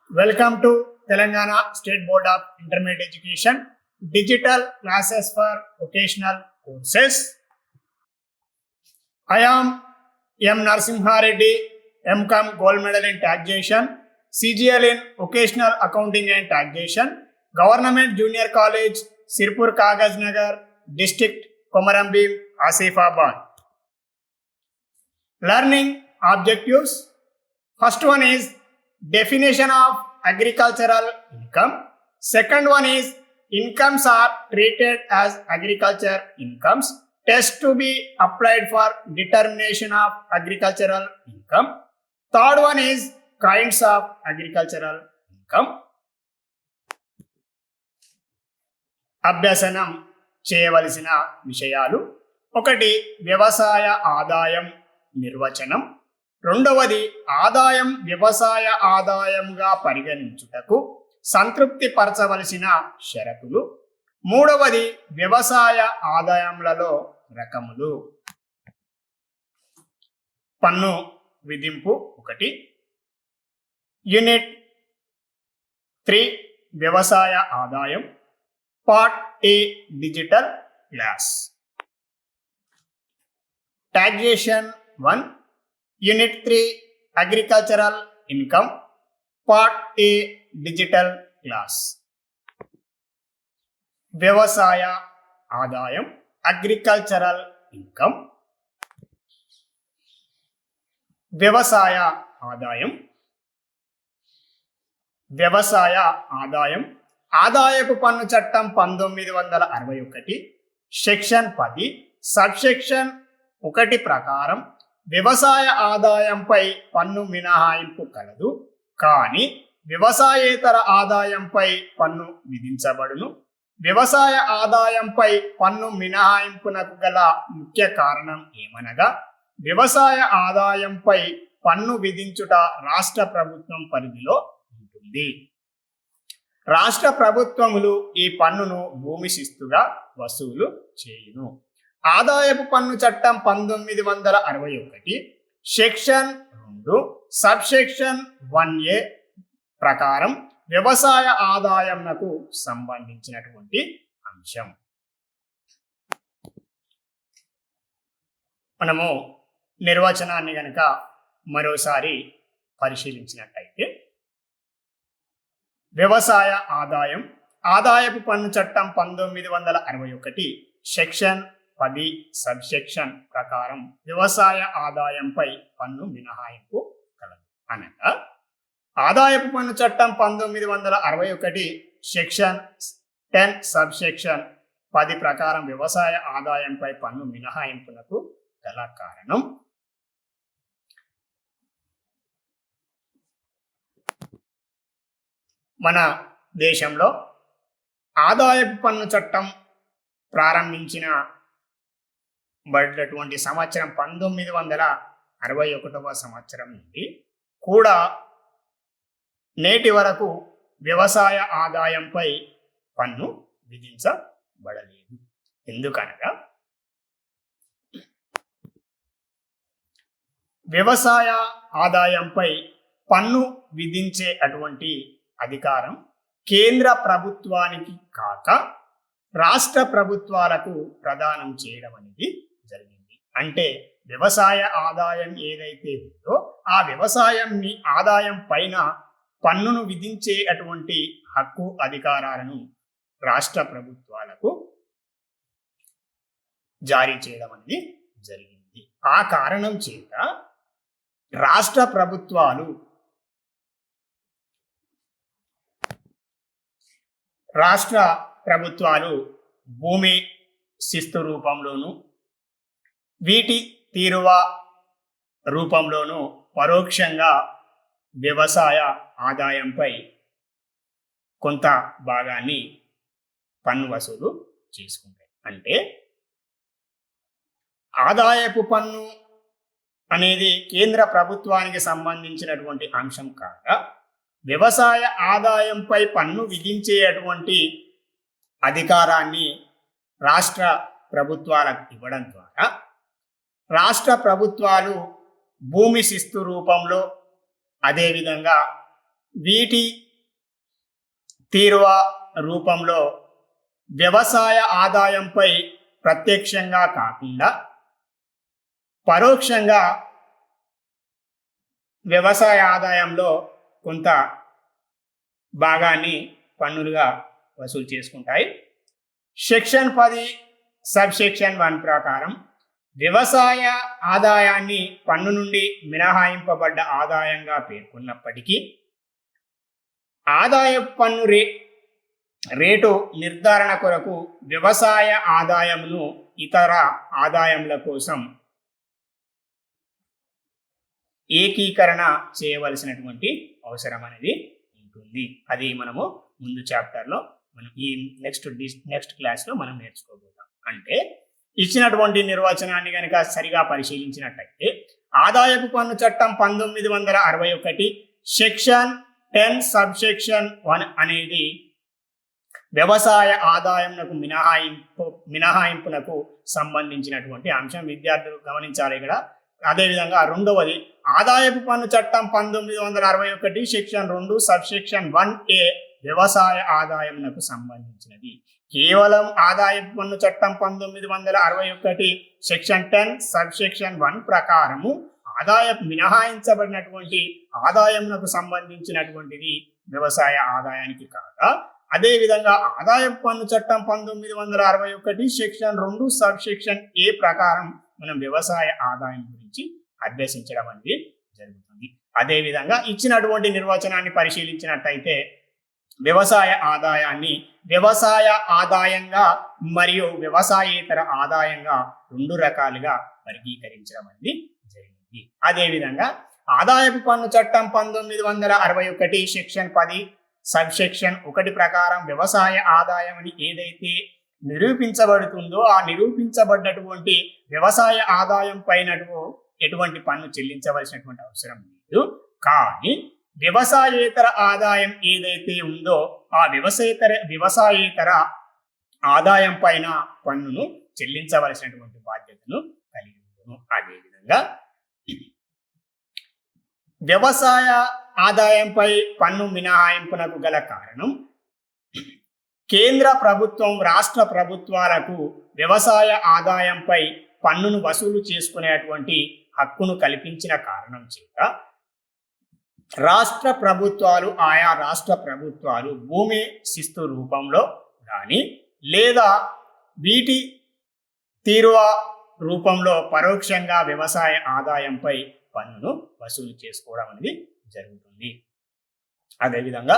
Welcome to Telangana State Board of Intermediate Education Digital Classes for Vocational Courses. I am M. Narasimha Reddy, M.Com Gold Medal in Taxation, CGL in Vocational Accounting and Taxation, Government Junior College, Sirpur Kagaz Nagar, District Komarambim, Asifabad. Learning objectives. First one is definition of agricultural income. Second one is incomes are treated as agriculture incomes. Test to be applied for determination of agricultural income. Third one is kinds of agricultural income. అభ్యసనం చేయవలసిన విషయాలు. ఒకటి వ్యవసాయ ఆదాయం నిర్వచనం. రెండవది ఆదాయం వ్యవసాయ ఆదాయంగా పరిగణించుటకు సంతృప్తి పరచవలసిన షరతులు. మూడవది వ్యవసాయ ఆదాయములలో రకములు. పన్ను విధింపు ఒకటి. యూనిట్ 3 వ్యవసాయ ఆదాయం. Part A digital class. Taxation 1. Unit 3 agricultural income. Part A digital class. వ్యవసాయ ఆదాయం అగ్రికల్చరల్ ఇన్కమ్. వ్యవసాయ ఆదాయం. వ్యవసాయ ఆదాయం ఆదాయపు పన్ను చట్టం 1961 సెక్షన్ 10 సబ్సెక్షన్ 1 ప్రకారం వ్యవసాయ ఆదాయంపై పన్ను మినహాయింపు కలదు, కానీ వ్యవసాయేతర ఆదాయంపై పన్ను విధించబడును. వ్యవసాయ ఆదాయంపై పన్ను మినహాయింపునకు గల ముఖ్య కారణం ఏమనగా వ్యవసాయ ఆదాయంపై పన్ను విధించుట రాష్ట్ర ప్రభుత్వం పరిధిలో ఉంటుంది. రాష్ట్ర ప్రభుత్వములు ఈ పన్నును భూమి శిస్తుగా వసూలు చేయును. ఆదాయపు పన్ను చట్టం 1961 సెక్షన్ 2 సబ్సెక్షన్ 1A ప్రకారం వ్యవసాయ ఆదాయంకు సంబంధించినటువంటి అంశం. మనము నిర్వచనాన్ని గనక మరోసారి పరిశీలించినట్టయితే వ్యవసాయ ఆదాయం ఆదాయపు పన్ను చట్టం 1961 సెక్షన్ 10 సబ్సెక్షన్ ప్రకారం వ్యవసాయ ఆదాయంపై పన్ను మినహాయింపు కలదు. అనగా ఆదాయపు పన్ను చట్టం 1961 సెక్షన్ 10 సబ్సెక్షన్ 10 ప్రకారం వ్యవసాయ ఆదాయంపై పన్ను మినహాయింపునకు గల కారణం మన దేశంలో ఆదాయపు పన్ను చట్టం ప్రారంభించిన బడినటువంటి సంవత్సరం 1961 సంవత్సరం నుండి కూడా నేటి వరకు వ్యవసాయ ఆదాయంపై పన్ను విధించబడలేదు. ఎందుకనగా వ్యవసాయ ఆదాయంపై పన్ను విధించే అటువంటి అధికారం కేంద్ర ప్రభుత్వానికి కాక రాష్ట్ర ప్రభుత్వాలకు ప్రదానం చేయడం అనేది జరిగింది. అంటే వ్యవసాయ ఆదాయం ఏదైతే ఉందో ఆ ఆదాయం పైన పన్నును విధించే అటువంటి హక్కు అధికారాలను రాష్ట్ర ప్రభుత్వాలకు జారీ చేయడం అనేది జరిగింది. ఆ కారణం చేత రాష్ట్ర ప్రభుత్వాలు భూమి శిస్తు రూపంలోను వీటి తీరువ రూపంలోను పరోక్షంగా వ్యవసాయ ఆదాయంపై కొంత భాగాన్ని పన్ను వసూలు చేసుకుంటాయి. అంటే ఆదాయపు పన్ను అనేది కేంద్ర ప్రభుత్వానికి సంబంధించినటువంటి అంశం కాగా వ్యవసాయ ఆదాయంపై పన్ను విధించేటువంటి అధికారాన్ని రాష్ట్ర ప్రభుత్వాలకు ఇవ్వడం ద్వారా రాష్ట్ర ప్రభుత్వాలు భూమి శిస్తు రూపంలో అదేవిధంగా వీటి తీరువ రూపంలో వ్యవసాయ ఆదాయంపై ప్రత్యక్షంగా కాకుండా పరోక్షంగా వ్యవసాయ ఆదాయంలో కొంత భాగాన్ని పన్నులుగా వసూలు చేసుకుంటాయి. సెక్షన్ 10 సబ్సెక్షన్ 1 ప్రకారం వ్యవసాయ ఆదాయాన్ని పన్ను నుండి మినహాయింపబడ్డ ఆదాయంగా పేర్కొన్నప్పటికీ ఆదాయపు పన్ను రేటు నిర్ధారణ కొరకు వ్యవసాయ ఆదాయమును ఇతర ఆదాయముల కోసం ఏకీకరణ చేయవలసినటువంటి అవసరం అనేది ఉంటుంది. అది మనము ముందు చాప్టర్లో మనం ఈ నెక్స్ట్ క్లాస్లో మనం నేర్చుకోబోతాం. అంటే ఇచ్చినటువంటి నిర్వచనాన్ని కనుక సరిగా పరిశీలించినట్టయితే ఆదాయపు పన్ను చట్టం 1961 సెక్షన్ 10 సబ్సెక్షన్ 1 అనేది వ్యవసాయ ఆదాయంకు మినహాయింపునకు సంబంధించినటువంటి అంశం. విద్యార్థులు గమనించాలి ఇక్కడ. అదేవిధంగా రెండవది ఆదాయపు పన్ను చట్టం 1961 సెక్షన్ 2 సబ్సెక్షన్ 1A వ్యవసాయ ఆదాయంకు సంబంధించినది. కేవలం ఆదాయపు పన్ను చట్టం 1961 సెక్షన్ 10 సబ్సెక్షన్ 1 ప్రకారము ఆదాయం మినహాయించబడినటువంటి ఆదాయంకు సంబంధించినటువంటిది వ్యవసాయ ఆదాయానికి కాగా, అదేవిధంగా ఆదాయపు పన్ను చట్టం 1961 సెక్షన్ 2 సబ్సెక్షన్ A ప్రకారం మనం వ్యవసాయ ఆదాయం గురించి అభ్యసించడం అనేది జరుగుతుంది. అదేవిధంగా ఇచ్చినటువంటి నిర్వచనాన్ని పరిశీలించినట్టయితే వ్యవసాయ ఆదాయాన్ని వ్యవసాయ ఆదాయంగా మరియు వ్యవసాయేతర ఆదాయంగా 2 రకాలుగా వర్గీకరించడం అనేది జరిగింది. అదేవిధంగా ఆదాయపు పన్ను చట్టం 1961 సెక్షన్ 10 సబ్సెక్షన్ 1 ప్రకారం వ్యవసాయ ఆదాయం అని ఏదైతే నిరూపించబడుతుందో ఆ నిరూపించబడ్డటువంటి వ్యవసాయ ఆదాయం పైన ఎటువంటి పన్ను చెల్లించవలసినటువంటి అవసరం లేదు. కానీ వ్యవసాయేతర ఆదాయం ఏదైతే ఉందో ఆ వ్యవసాయేతర ఆదాయం పైన పన్నును చెల్లించవలసినటువంటి బాధ్యతను కలిగి ఉంటుంది. అదేవిధంగా వ్యవసాయ ఆదాయంపై పన్ను మినహాయింపునకు గల కారణం కేంద్ర ప్రభుత్వం రాష్ట్ర ప్రభుత్వాలకు వ్యవసాయ ఆదాయంపై పన్నును వసూలు చేసుకునేటువంటి హక్కును కల్పించిన కారణం చేత ఆయా రాష్ట్ర ప్రభుత్వాలు భూమి శిస్తు రూపంలో కానీ లేదా వీటి తీరువ రూపంలో పరోక్షంగా వ్యవసాయ ఆదాయంపై పన్నును వసూలు చేసుకోవడం అనేది జరుగుతుంది. అదేవిధంగా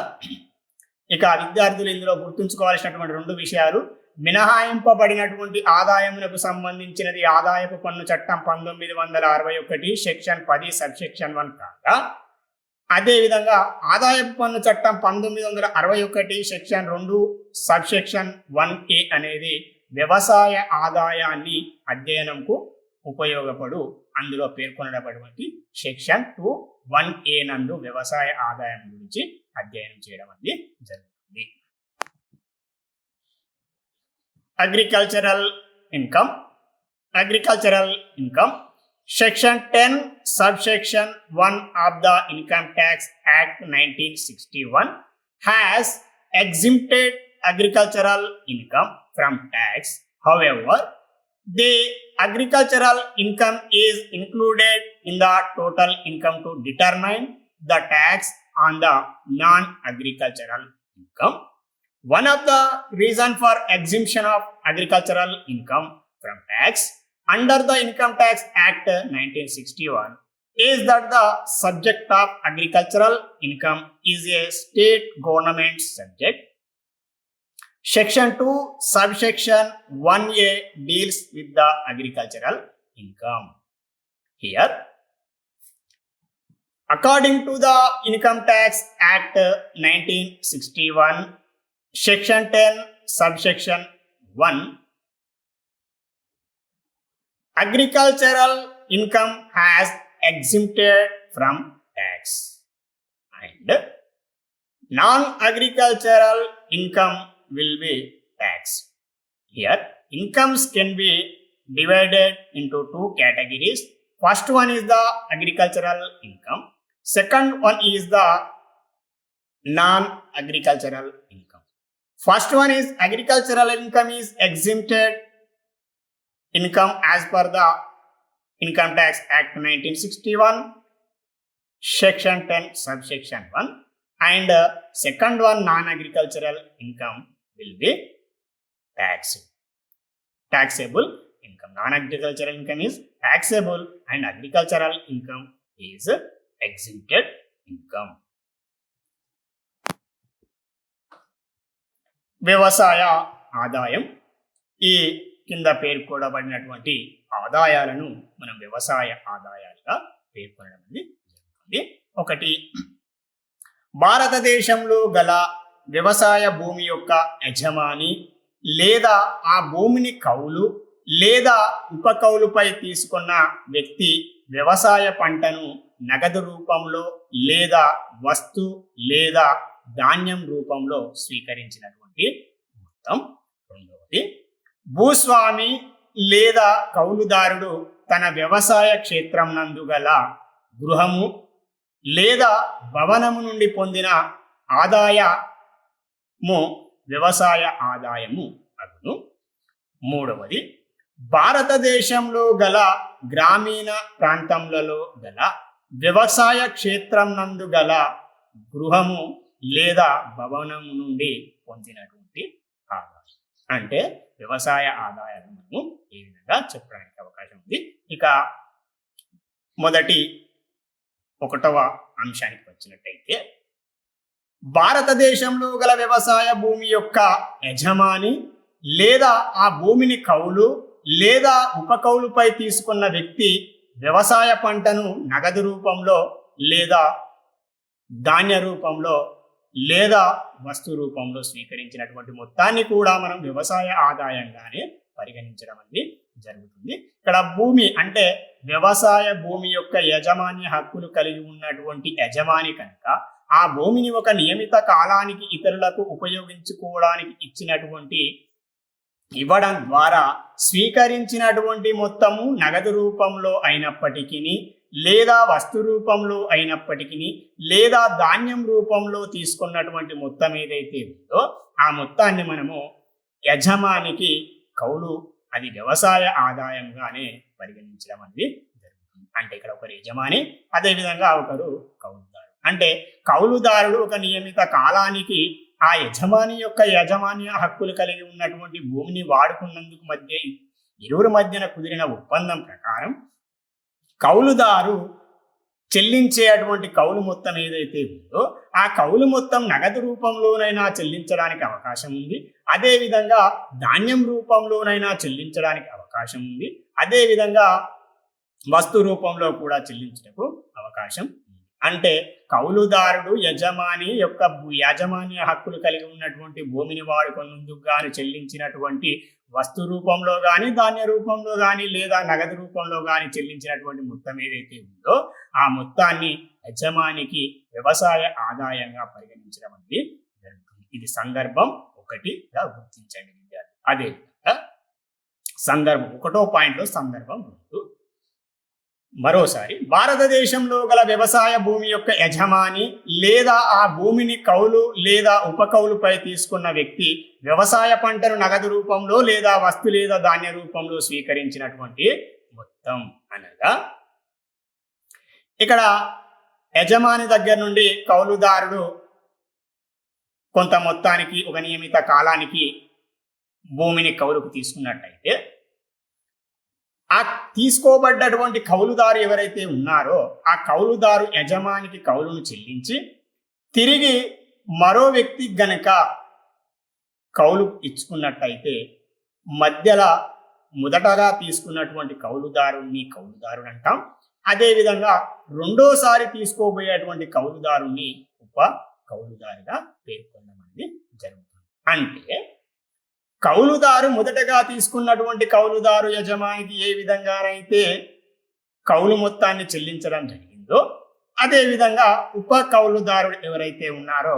ఇక విద్యార్థులు ఇందులో గుర్తుంచుకోవాల్సినటువంటి 2 విషయాలు: మినహాయింపబడినటువంటి ఆదాయమునకు సంబంధించినది ఆదాయపు పన్ను చట్టం 1961 సెక్షన్ 10 సబ్సెక్షన్ 1 కాగా, అదేవిధంగా ఆదాయపు పన్ను చట్టం 1961 సెక్షన్ 2 సబ్సెక్షన్ 1A అనేది వ్యవసాయ ఆదాయాన్ని అధ్యయనంకు ఉపయోగపడు అందులో పేర్కొనబడినటువంటి సెక్షన్ 2(1)A నందు వ్యవసాయ ఆదాయం గురించి అధ్యయనం చేయడం అనేది జరుగుతుంది. Agricultural income section 10 subsection 1 of the income tax act 1961 has exempted agricultural income from tax. However, the agricultural income is included in the total income to determine the tax on the non-agricultural income. One of the reasons for exemption of agricultural income from tax under the Income Tax Act 1961 is that the subject of agricultural income is a state government subject. Section 2 subsection 1A deals with the agricultural income. Here, according to the Income Tax Act 1961, Section 10 subsection 1, agricultural income has exempted from tax and non-agricultural income will be taxed. Here, incomes can be divided into 2 categories. First one is the agricultural income. Second one is the non-agricultural income. First one is agricultural income is exempted income as per the Income Tax Act 1961, Section 10, subsection 1. And second one, non-agricultural income will be taxable income. Non-agricultural income is taxable and agricultural income is exempted income. వ్యవసాయ ఆదాయం, ఈ కింద పేర్కొనబడినటువంటి ఆదాయాలను మనం వ్యవసాయ ఆదాయాలుగా పేర్కొనడం జరుగుతుంది. ఒకటి, భారతదేశంలో గల వ్యవసాయ భూమి యొక్క యజమాని లేదా ఆ భూమిని కౌలు లేదా ఉపకౌలుపై తీసుకున్న వ్యక్తి వ్యవసాయ పంటను నగదు రూపంలో లేదా వస్తు లేదా ధాన్యం రూపంలో స్వీకరించినటువంటి మొత్తం. రెండవది, భూస్వామి లేదా కౌలుదారుడు తన వ్యవసాయ క్షేత్రం నందు గల గృహము లేదా భవనము నుండి పొందిన ఆదాయము వ్యవసాయ ఆదాయము అగును. మూడవది, భారతదేశంలో గల గ్రామీణ ప్రాంతములలో గల వ్యవసాయ క్షేత్రం నందు గల గృహము లేదా భవనము నుండి పొందినటువంటి ఆదాయం. అంటే వ్యవసాయ ఆదాయాలను మనము ఈ విధంగా చెప్పడానికి అవకాశం ఉంది. ఇక మొదటి 1వ అంశానికి వచ్చినట్టయితే, భారతదేశంలో గల వ్యవసాయ భూమి యొక్క యజమాని లేదా ఆ భూమిని కౌలు లేదా ఉపకౌలుపై తీసుకున్న వ్యక్తి వ్యవసాయ పంటను నగదు రూపంలో లేదా ధాన్య రూపంలో లేదా వస్తు రూపంలో స్వీకరించినటువంటి మొత్తాన్ని కూడా మనం వ్యవసాయ ఆదాయంగానే పరిగణించడం అనేది జరుగుతుంది. ఇక్కడ భూమి అంటే వ్యవసాయ భూమి యొక్క యాజమాన్య హక్కులు కలిగి ఉన్నటువంటి యజమాని కనుక ఆ భూమిని ఒక నియమిత కాలానికి ఇతరులకు ఉపయోగించుకోవడానికి ఇవ్వడం ద్వారా స్వీకరించినటువంటి మొత్తము నగదు రూపంలో అయినప్పటికీ లేదా వస్తు రూపంలో అయినప్పటికీ లేదా ధాన్యం రూపంలో తీసుకున్నటువంటి మొత్తం ఏదైతే ఉందో ఆ మొత్తాన్ని మనము యజమానికి కౌలు, అది వ్యవసాయ ఆదాయంగానే పరిగణించడం అనేది జరుగుతుంది. అంటే ఇక్కడ ఒకరు యజమాని, అదేవిధంగా ఒకరు కౌలుదారు. అంటే కౌలుదారుడు ఒక నియమిత కాలానికి ఆ యజమాని యొక్క యాజమాన్య హక్కులు కలిగి ఉన్నటువంటి భూమిని వాడుకున్నందుకు ఇరువురి మధ్యన కుదిరిన ఒప్పందం ప్రకారం కౌలుదారు చెల్లించేటువంటి కౌలు మొత్తం ఏదైతే ఉందో ఆ కౌలు మొత్తం నగదు రూపంలోనైనా చెల్లించడానికి అవకాశం ఉంది, అదేవిధంగా ధాన్యం రూపంలోనైనా చెల్లించడానికి అవకాశం ఉంది, అదేవిధంగా వస్తు రూపంలో కూడా చెల్లించడానికి అవకాశం ఉంది. అంటే కౌలుదారుడు యజమాని యొక్క యాజమాన్య హక్కులు కలిగి ఉన్నటువంటి భూమిని వాడుకున్నందుకు గాని చెల్లించినటువంటి వస్తు రూపంలో కానీ ధాన్య రూపంలో కానీ లేదా నగదు రూపంలో కానీ చెల్లించినటువంటి మొత్తం ఏదైతే ఉందో ఆ మొత్తాన్ని యజమానికి వ్యవసాయ ఆదాయంగా పరిగణించడం అనేది జరుగుతుంది. ఇది సందర్భం 1గా గుర్తించండి విద్యార్థి. అదేవిధంగా సందర్భం 1వ పాయింట్లో సందర్భం 2. మరోసారి, భారతదేశంలో గల వ్యవసాయ భూమి యొక్క యజమాని లేదా ఆ భూమిని కౌలు లేదా ఉపకౌలుపై తీసుకున్న వ్యక్తి వ్యవసాయ పంటను నగదు రూపంలో లేదా వస్తు లేదా ధాన్య రూపంలో స్వీకరించినటువంటి మొత్తం అనగా ఇక్కడ యజమాని దగ్గర నుండి కౌలుదారుడు కొంత మొత్తానికి ఒక నియమిత కాలానికి భూమిని కౌలుకు తీసుకున్నట్టయితే ఆ తీసుకోబడ్డటువంటి కౌలుదారు ఎవరైతే ఉన్నారో ఆ కౌలుదారు యజమానికి కౌలును చెల్లించి తిరిగి మరో వ్యక్తి గనక కౌలు ఇచ్చుకున్నట్టయితే మధ్యలో మొదటగా తీసుకున్నటువంటి కౌలుదారుణ్ణి కౌలుదారుడు అంటాం, అదేవిధంగా రెండోసారి తీసుకోబోయేటువంటి కౌలుదారుణ్ణి ఉప కౌలుదారుగా పేర్కొనడం అనేది జరుగుతుంది. అంటే కౌలుదారు మొదటగా తీసుకున్నటువంటి కౌలుదారు యజమానికి ఏ విధంగానైతే కౌలు మొత్తాన్ని చెల్లించడం జరిగిందో అదేవిధంగా ఉప కౌలుదారుడు ఎవరైతే ఉన్నారో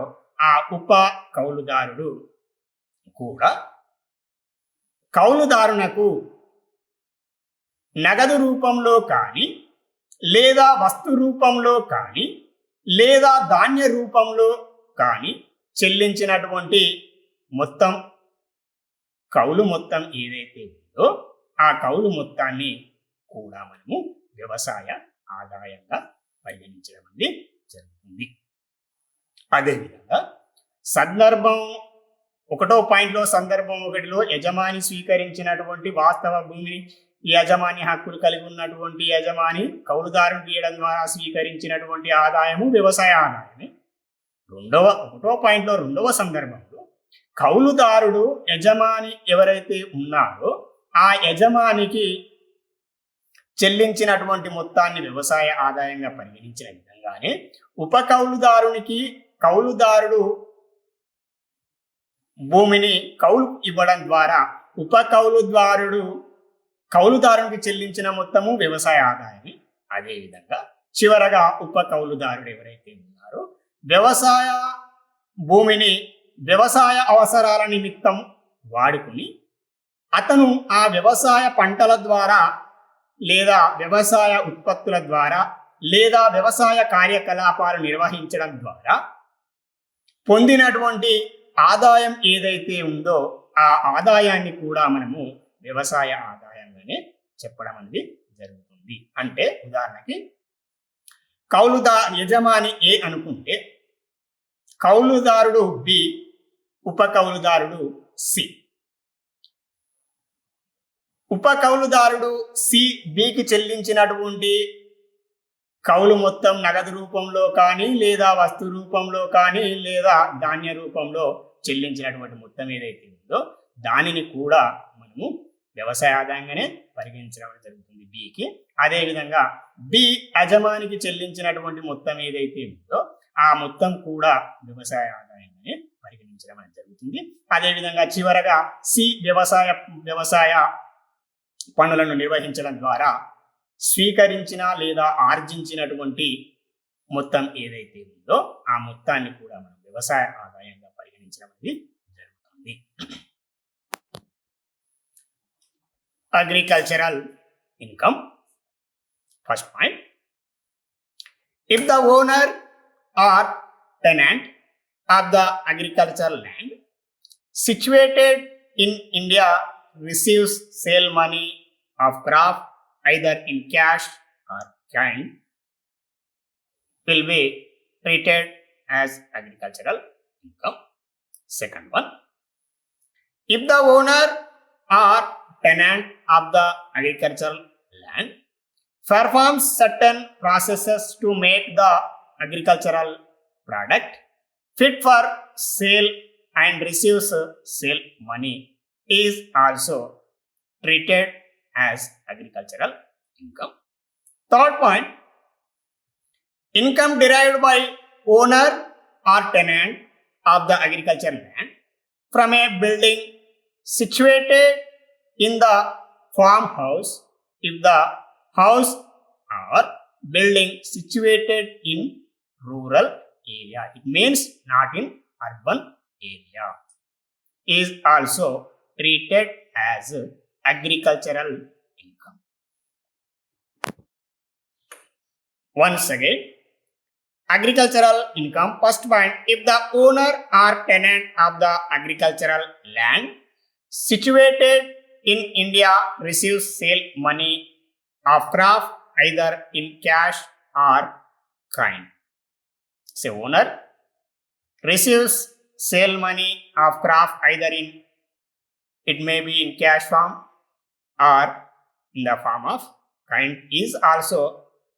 ఆ ఉప కౌలుదారుడు కూడా కౌలుదారునకు నగదు రూపంలో కానీ లేదా వస్తు రూపంలో కానీ లేదా ధాన్య రూపంలో కానీ చెల్లించినటువంటి మొత్తం కౌలు మొత్తం ఏదైతే ఉందో ఆ కౌలు మొత్తాన్ని కూడా మనము వ్యవసాయ ఆదాయంగా పరిగణించడం అనేది జరుగుతుంది. అదేవిధంగా సందర్భం 1వ పాయింట్లో సందర్భం 1లో యజమాని స్వీకరించినటువంటి వాస్తవ భూమిని యజమాని హక్కులు కలిగి ఉన్నటువంటి యజమాని కౌలుదారుని తీయడం ద్వారా స్వీకరించినటువంటి ఆదాయము వ్యవసాయ ఆదాయమే. 1వ పాయింట్లో 2వ సందర్భంలో కౌలుదారుడు యజమాని ఎవరైతే ఉన్నారో ఆ యజమానికి చెల్లించినటువంటి మొత్తాన్ని వ్యవసాయ ఆదాయంగా పరిగణించిన విధంగానే ఉప కౌలుదారునికి కౌలుదారుడు భూమిని కౌలు ఇవ్వడం ద్వారా ఉప కౌలుదారునికి చెల్లించిన మొత్తము వ్యవసాయ ఆదాయమే. అదేవిధంగా చివరగా ఉప కౌలుదారుడు ఎవరైతే ఉన్నారో వ్యవసాయ భూమిని వ్యవసాయ అవసరాల నిమిత్తం వాడుకుని అతను ఆ వ్యవసాయ పంటల ద్వారా లేదా వ్యవసాయ ఉత్పత్తుల ద్వారా లేదా వ్యవసాయ కార్యకలాపాలు నిర్వహించడం ద్వారా పొందినటువంటి ఆదాయం ఏదైతే ఉందో ఆ ఆదాయాన్ని కూడా మనము వ్యవసాయ ఆదాయంగానే చెప్పడం అనేది జరుగుతుంది. అంటే ఉదాహరణకి యజమాని ఏ అనుకుంటే కౌలుదారుడు బి, ఉప కౌలుదారుడు సి. ఉప కౌలుదారుడు సి బికి చెల్లించినటువంటి కౌలు మొత్తం నగదు రూపంలో కానీ లేదా వస్తు రూపంలో కానీ లేదా ధాన్య రూపంలో చెల్లించినటువంటి మొత్తం ఏదైతే ఉందో దానిని కూడా మనము వ్యవసాయ ఆదాయంగానే పరిగణించడం జరుగుతుంది బికి. అదేవిధంగా బి యజమానికి చెల్లించినటువంటి మొత్తం ఏదైతే ఉందో ఆ మొత్తం కూడా వ్యవసాయ ఆదాయంగానే పరిగణించడం అనేది జరుగుతుంది. అదేవిధంగా చివరగా సి వ్యవసాయ పనులను నిర్వహించడం ద్వారా స్వీకరించిన లేదా ఆర్జించినటువంటి మొత్తం ఏదైతే ఉందో ఆ మొత్తాన్ని కూడా మనం వ్యవసాయ ఆదాయంగా పరిగణించడం అనేది జరుగుతుంది. Agricultural income. First point, if the owner are tenant of the agricultural land situated in India receives sale money of crop either in cash or kind will be treated as agricultural income. Second one, if the owner or tenant of the agricultural land performs certain processes to make the agricultural product fit for sale and receives sale money is also treated as agricultural income. Third point, income derived by owner or tenant of the agricultural land from a building situated in the farmhouse if the house or building situated in rural area, it means not in urban area, is also treated as agricultural income. Once again, agricultural income. First point, if the owner or tenant of the agricultural land situated in India receives sale money of crop either in cash or kind. Say owner receives sale money of crop either in, it may be in cash form or in the form of kind, is also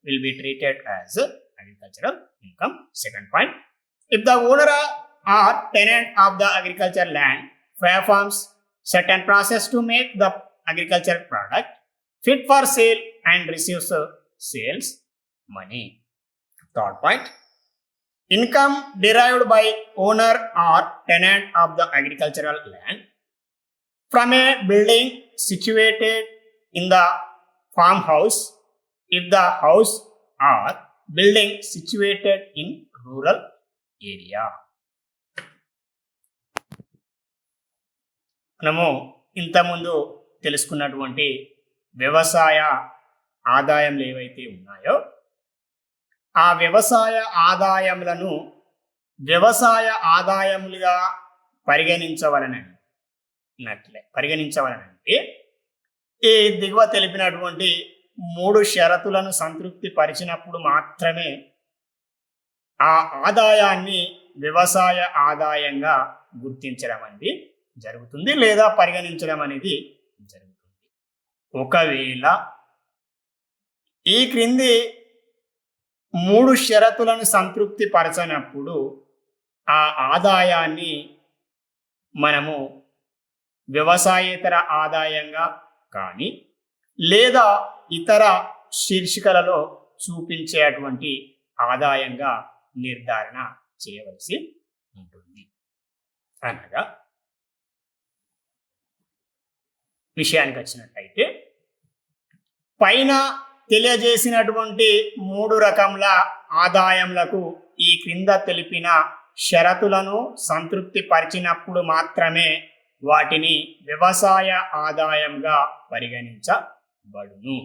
will be treated as agricultural income. Second point, if the owner or tenant of the agricultural land performs certain process to make the agricultural product fit for sale and receives sales money. Third point, income derived by owner or tenant of the agricultural land from a building situated in the farmhouse if the house or building situated in rural area. మనము ఇంతకుముందు తెలుసుకున్నటువంటి వ్యవసాయ ఆదాయాలు ఏవైతే ఉన్నాయో ఆ వ్యవసాయ ఆదాయములను వ్యవసాయ ఆదాయములుగా పరిగణించవలనంటే ఈ దిగువ తెలిపినటువంటి 3 షరతులను సంతృప్తి పరిచినప్పుడు మాత్రమే ఆ ఆదాయాన్ని వ్యవసాయ ఆదాయంగా గుర్తించడం అనేది జరుగుతుంది లేదా పరిగణించడం అనేది జరుగుతుంది. ఒకవేళ ఈ క్రింది 3 షరతులను సంతృప్తి పరచనప్పుడు ఆ ఆదాయాన్ని మనము వ్యవసాయేతర ఆదాయంగా కానీ లేదా ఇతర శీర్షికలలో చూపించేటువంటి ఆదాయంగా నిర్ధారణ చేయవలసి ఉంటుంది. అనగా విషయానికి వచ్చినట్టయితే పైన తెలియజేసినటువంటి 3 రకముల ఆదాయములకు ఈ క్రింద తెలిపిన షరతులను సంతృప్తి పరిచినప్పుడు మాత్రమే వాటిని వ్యవసాయ ఆదాయంగా పరిగణించబడును.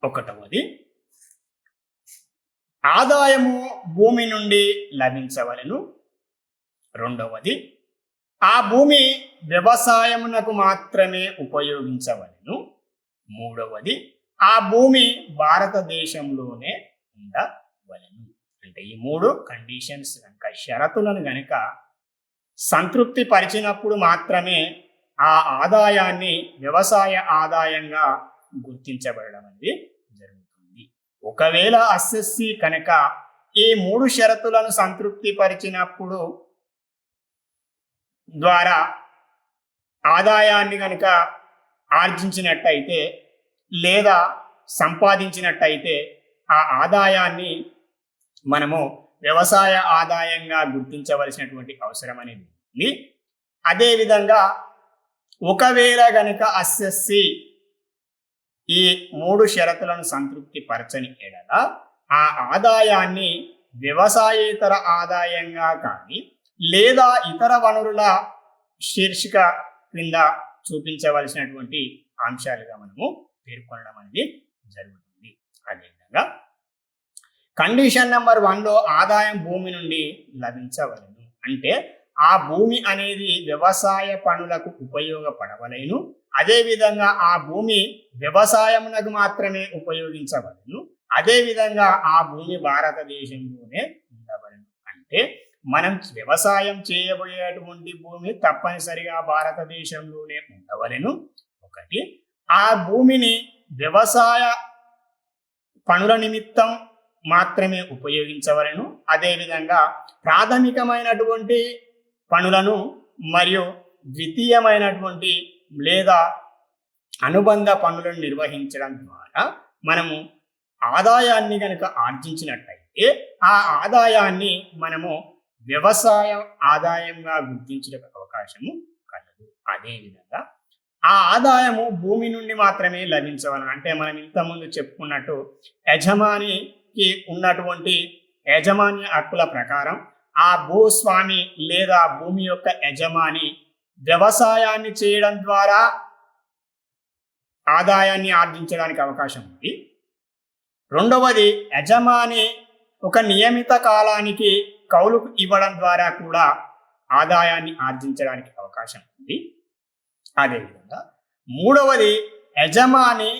ఒకటవది, ఆదాయము భూమి నుండి లభించవలెను. రెండవది, ఆ భూమి వ్యవసాయమునకు మాత్రమే ఉపయోగించవలెను. మూడవది, ఆ భూమి భారతదేశంలోనే ఉండవలెను. అంటే ఈ 3 కండిషన్స్ కనుక, షరతులను గనుక సంతృప్తి పరిచినప్పుడు మాత్రమే ఆ ఆదాయాన్ని వ్యవసాయ ఆదాయంగా గుర్తించబడడం అనేది జరుగుతుంది. ఒకవేళ అసెస్సి కనుక ఈ 3 షరతులను సంతృప్తి పరిచినప్పుడు ద్వారా ఆదాయాన్ని కనుక ఆర్జించినట్టయితే లేదా సంపాదించినట్టయితే ఆ ఆదాయాన్ని మనము వ్యవసాయ ఆదాయంగా గుర్తించవలసినటువంటి అవసరం అనేది ఉంది. అదేవిధంగా ఒకవేళ గనుక అసెస్సి ఈ 3 షరతులను సంతృప్తి పరచని ఎడల ఆ ఆదాయాన్ని వ్యవసాయేతర ఆదాయంగా కానీ లేదా ఇతర వనరుల శీర్షిక క్రింద చూపించవలసినటువంటి అంశాలుగా మనము పేర్కొనడం అనేది జరుగుతుంది. అదేవిధంగా కండిషన్ నెంబర్ 1లో ఆదాయం భూమి నుండి లభించవలెను. అంటే ఆ భూమి అనేది వ్యవసాయ పనులకు ఉపయోగపడవలేను. అదేవిధంగా ఆ భూమి వ్యవసాయమునకు మాత్రమే ఉపయోగించవలెను. అదేవిధంగా ఆ భూమి భారతదేశంలోనే ఉండవలెను. అంటే మనం వ్యవసాయం చేయబోయేటువంటి భూమి తప్పనిసరిగా భారతదేశంలోనే ఉండవలెను. ఒకటి, ఆ భూమిని వ్యవసాయ పనుల నిమిత్తం మాత్రమే ఉపయోగించవలెను. అదేవిధంగా ప్రాథమికమైనటువంటి పనులను మరియు ద్వితీయమైనటువంటి లేదా అనుబంధ పనులను నిర్వహించడం ద్వారా మనము ఆదాయాన్ని కనుక ఆర్జించినట్టయితే ఆ ఆదాయాన్ని మనము వ్యవసాయ ఆదాయంగా గుర్తించే అవకాశము కలదు. అదేవిధంగా ఆ ఆదాయము భూమి నుండి మాత్రమే లభించవలను. అంటే మనం ఇంతకుముందు చెప్పుకున్నట్టు యజమానికి ఉన్నటువంటి యాజమాన్య హక్కుల ప్రకారం ఆ భూస్వామి లేదా భూమి యొక్క యజమాని వ్యవసాయాన్ని చేయడం ద్వారా ఆదాయాన్ని ఆర్జించడానికి అవకాశం ఉంది. రెండవది, యజమాని ఒక నియమిత కాలానికి కౌలుకు ఇవ్వడం ద్వారా కూడా ఆదాయాన్ని ఆర్జించడానికి అవకాశం ఉంది. అదేవిధంగా మూడవది, యజమాని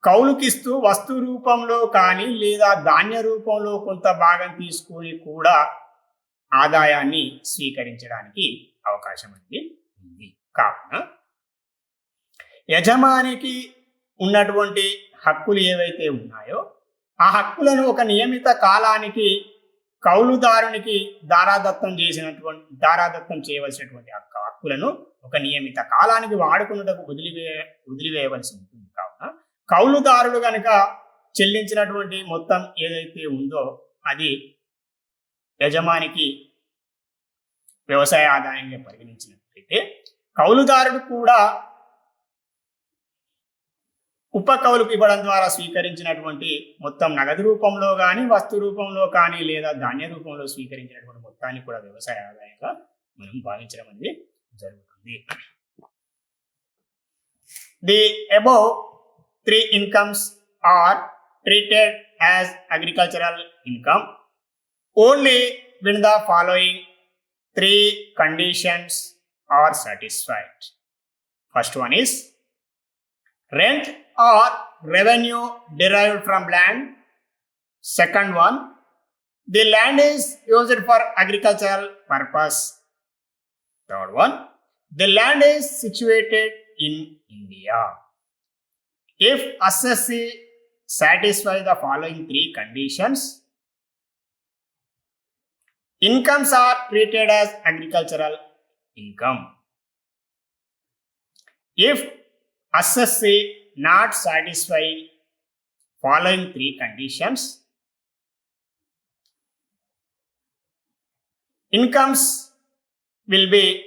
కౌలుకిస్తూ వస్తు రూపంలో కానీ లేదా ధాన్య రూపంలో కొంత భాగం తీసుకొని కూడా ఆదాయాన్ని స్వీకరించడానికి అవకాశం అనేది ఉంది. కావున యజమానికి ఉన్నటువంటి హక్కులు ఏవైతే ఉన్నాయో ఆ హక్కులను ఒక నియమిత కాలానికి కౌలుదారునికి దారాదత్తం చేయవలసినటువంటి హక్కులను ఒక నియమిత కాలానికి వాడుకున్నటకు వదిలివేయవలసి ఉంటుంది. కావున కౌలుదారుడు కనుక చెల్లించినటువంటి మొత్తం ఏదైతే ఉందో అది యజమానికి వ్యవసాయ ఆదాయంగా పరిగణించినట్లయితే కౌలుదారుడు కూడా ఉపకౌలుకు ఇవ్వడం ద్వారా స్వీకరించినటువంటి మొత్తం నగదు రూపంలో కానీ వస్తు రూపంలో కానీ లేదా ధాన్య రూపంలో స్వీకరించినటువంటి మొత్తాన్ని కూడా వ్యవసాయ ఆదాయంగా మనం భావించడం అనేది జరుగుతుంది. The above 3 incomes are treated as agricultural income only when the following three conditions are satisfied. First one is rent or revenue derived from land. Second one, the land is used for agricultural purpose. Third one, the land is situated in India. If assessee satisfies the following three conditions, incomes are treated as agricultural income. If assessee not satisfying following three conditions, incomes will be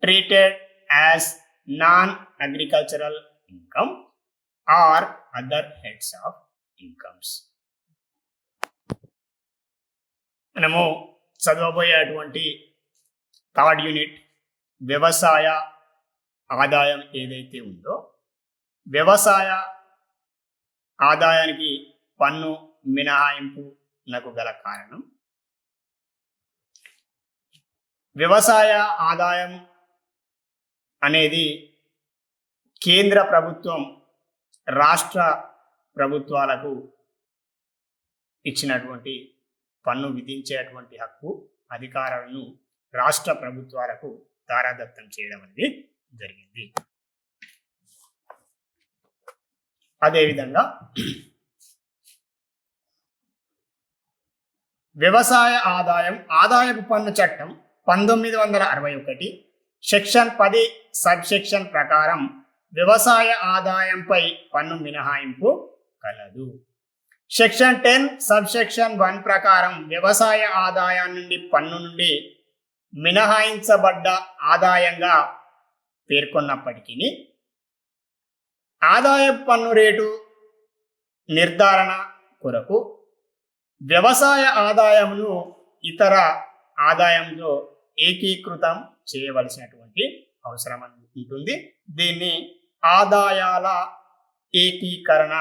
treated as non-agricultural income or other heads of incomes. మనము చదవబోయేటువంటి third unit వ్యవసాయ ఆదాయం ఏదైతే ఉందో, వ్యవసాయ ఆదాయానికి పన్ను మినహాయింపునకు గల కారణం, వ్యవసాయ ఆదాయం అనేది కేంద్ర ప్రభుత్వం రాష్ట్ర ప్రభుత్వాలకు ఇచ్చినటువంటి పన్ను విధించేటువంటి హక్కు, అధికారాలను రాష్ట్ర ప్రభుత్వాలకు దారాదత్తం చేయడం అనేది జరిగింది. అదేవిధంగా వ్యవసాయ ఆదాయపు పన్ను చట్టం 1961 సెక్షన్ 10 సబ్ సెక్షన్ ప్రకారం వ్యవసాయ ఆదాయంపై పన్ను మినహాయింపు కలదు. సెక్షన్ 10 సబ్ సెక్షన్ 1 ప్రకారం వ్యవసాయ ఆదాయం నుండి పన్ను నుండి మినహాయించబడ్డ ఆదాయంగా పేర్కొన్నప్పటికీ ఆదాయపు పన్ను రేటు నిర్ధారణ కొరకు వ్యవసాయ ఆదాయమును ఇతర ఆదాయంలో ఏకీకృతం చేయవలసినటువంటి అవసరం ఉంటుంది. దీన్ని ఆదాయాల ఏకీకరణ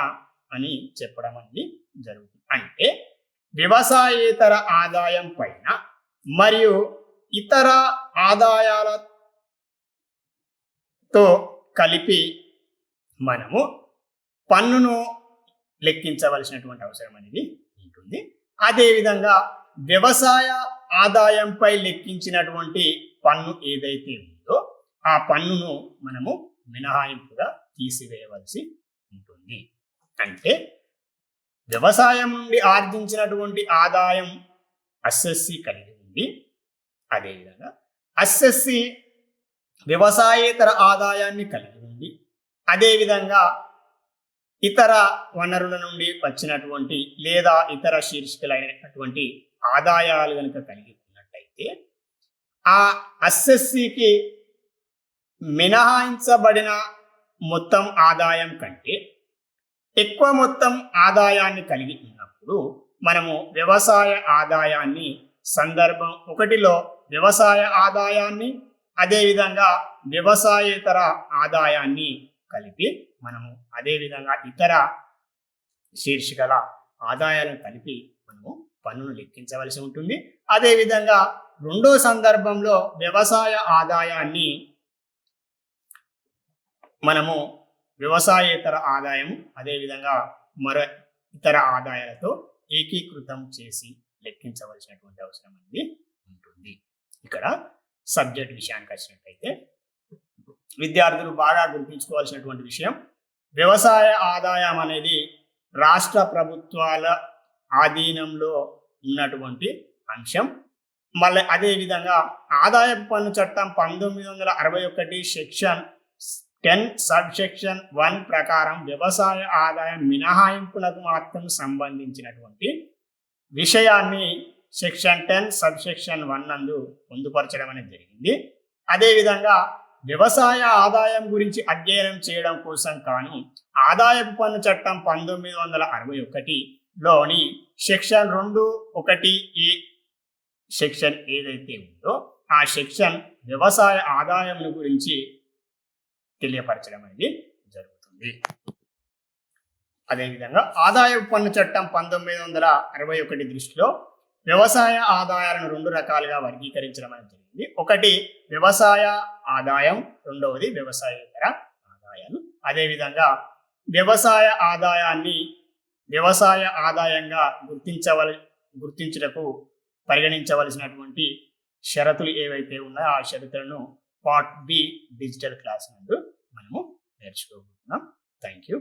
అని చెప్పడం అనేది జరుగుతుంది. అంటే వ్యవసాయేతర ఆదాయం పైన మరియు ఇతర ఆదాయాలతో కలిపి మనము పన్నును లెక్కించవలసినటువంటి అవసరం అనేది ఉంటుంది. అదేవిధంగా వ్యవసాయ ఆదాయంపై లెక్కించినటువంటి పన్ను ఏదైతే ఉందో ఆ పన్నును మనము మినహాయింపుగా తీసివేయవలసి ఉంటుంది. అంటే వ్యవసాయం నుండి ఆర్జించినటువంటి ఆదాయం అసెస్సీ కలిగి ఉంది. అదేవిధంగా అసెస్సీ వ్యవసాయేతర ఆదాయాన్ని కలిగి ఉంది. అదేవిధంగా ఇతర వనరుల నుండి వచ్చినటువంటి లేదా ఇతర శీర్షికలైనటువంటి ఆదాయాలు కనుక కలిగి ఉన్నట్టయితే ఆ అసెస్సీకి మినహాయించబడిన మొత్తం ఆదాయం కంటే ఎక్కువ మొత్తం ఆదాయాన్ని కలిగి ఉన్నప్పుడు మనము వ్యవసాయ ఆదాయాన్ని సందర్భం 1లో వ్యవసాయ ఆదాయాన్ని అదేవిధంగా వ్యవసాయేతర ఆదాయాన్ని కలిపి మనము అదేవిధంగా ఇతర శీర్షికల ఆదాయాలను కలిపి మనము పన్నును లెక్కించవలసి ఉంటుంది. అదేవిధంగా రెండో సందర్భంలో వ్యవసాయ ఆదాయాన్ని మనము వ్యవసాయేతర ఆదాయం అదేవిధంగా మరో ఇతర ఆదాయాలతో ఏకీకృతం చేసి లెక్కించవలసినటువంటి అవసరం అనేది ఉంటుంది. ఇక్కడ సబ్జెక్ట్ విషయానికి వచ్చినట్లయితే విద్యార్థులు బాగా గుర్తుంచుకోవాల్సినటువంటి విషయం, వ్యవసాయ ఆదాయం అనేది రాష్ట్ర ప్రభుత్వాల ఆధీనంలో ఉన్నటువంటి అంశం. మళ్ళీ అదేవిధంగా ఆదాయపు పన్ను చట్టం 1961 సెక్షన్ 10 సబ్ సెక్షన్ 1 ప్రకారం వ్యవసాయ ఆదాయం మినహాయింపులకు మాత్రం సంబంధించినటువంటి విషయాన్ని సెక్షన్ 10 సబ్ సెక్షన్ 1 నందు పొందుపరచడం అనేది జరిగింది. అదేవిధంగా వ్యవసాయ ఆదాయం గురించి అధ్యయనం చేయడం కోసం కాను ఆదాయపు పన్ను చట్టం 1961లోని సెక్షన్ 2(1)(a) సెక్షన్ ఏదైతే ఉందో ఆ సెక్షన్ వ్యవసాయ ఆదాయం గురించి తెలియపరచడం అనేది జరుగుతుంది. అదేవిధంగా ఆదాయ పన్ను చట్టం 1961 దృష్టిలో వ్యవసాయ ఆదాయాలను 2 రకాలుగా వర్గీకరించడం అనేది జరిగింది. ఒకటి వ్యవసాయ ఆదాయం, రెండవది వ్యవసాయేతర ఆదాయాలు. అదేవిధంగా వ్యవసాయ ఆదాయాన్ని వ్యవసాయ ఆదాయంగా గుర్తించుటకు పరిగణించవలసినటువంటి షరతులు ఏవైతే ఉన్నాయో ఆ షరతులను పార్ట్ బి డిజిటల్ క్లాస్ నందు మనము నేర్చుకోబోతున్నాం. Thank you.